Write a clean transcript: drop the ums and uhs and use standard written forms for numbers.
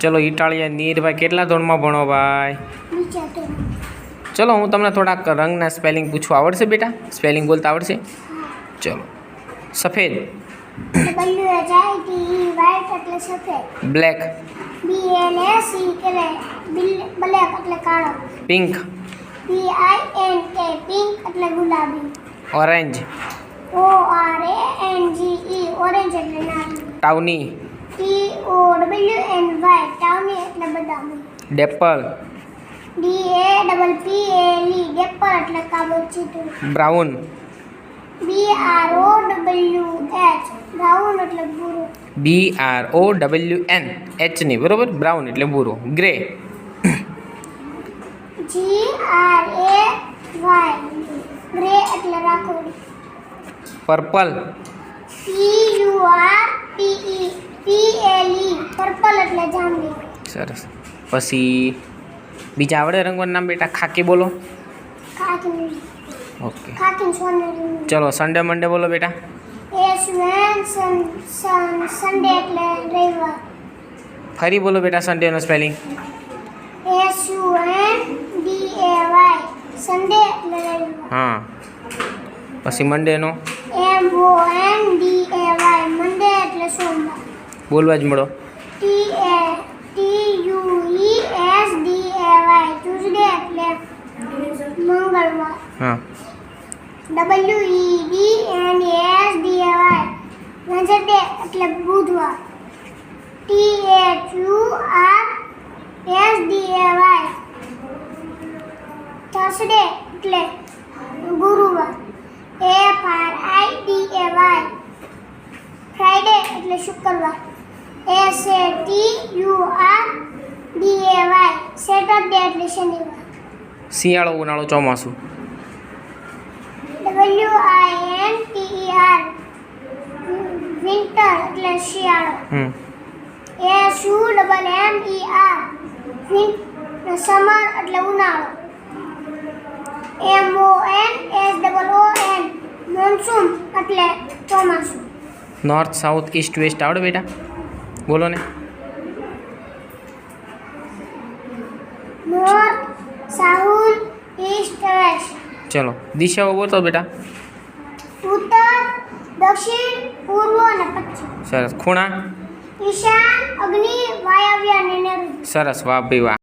ચલો ઇટાળિયા નીરભાઈ કેટલા ધોરણમાં ભણો ભાઈ? બીજા તો ચલો હું તમને થોડાક રંગના સ્પેલિંગ પૂછવા આવડશે બેટા? સ્પેલિંગ બોલતા આવડશે? ચલો સફેદ, WHITE વ્હાઈટ એટલે સફેદ. બ્લેક, BLAC એટલે બ્લેક એટલે કાળો. પિંક, PINK પિંક એટલે ગુલાબી. ઓરેન્જ, ORANGE ઓરેન્જ એટલે નારંગી. ટાઉની, TOWNY ટાઉની એટલે બદામી. ડેપલ, DAPPLE ડેપલ એટલે કાબોચીટું. બ્રાઉન, BROWH બ્રાઉન એટલે ભૂરો. BROWN H ની બરોબર, બ્રાઉન એટલે ભૂરો. ગ્રે, GRAY ગ્રે એટલે રાખોડી. પર્પલ, PURPLE પર્પલ એટલે જાંબલી. સરસ. પછી બીજા આવડે રંગોનું નામ બેટા? ખાકી બોલો. ખાકી ઓકે ખાકી સોનેરી. ચલો સન્ડે મંડે બોલો બેટા. સન્ડે એટલે રવિવાર. ફરી બોલો બેટા સન્ડેનો સ્પેલિંગ. SUNDAY સન્ડે એટલે રવિવાર. હા પછી મંડેનો MONDAY મંડે એટલે સોમવાર. બોલવા જ મળો. TUESDAY ટ્યુઝડે એટલે મંગળવાર. હા WEDNESDAY વેનસડે એટલે બુધવાર. THURSDAY થર્સડે એટલે ગુરુવાર. FRIDAY ફ્રાઈડે એટલે શુક્રવાર. SATURDAY સેટરડે એટલે શનિવાર. શિયાળો, ઉનાળો, ચોમાસું. WINTER વિન્ટર એટલે શિયાળો. SUMMER સમર એટલે ઉનાળો. MONSOON મોન્સૂન એટલે ચોમાસું. નોર્થ, સાઉથ, ઈસ્ટ, વેસ્ટ આવડે બેટા? બોલો ને. North south east west. ચલો દિશાઓ બોલતો બેટા. ઉત્તર દક્ષિણ પૂર્વ અને પશ્ચિમ. સરસ. ખૂણા. ઈશાન અગ્નિ વાયવ્ય અને નૈઋત્ય. સરસ, વાહ ભાઈ વાહ.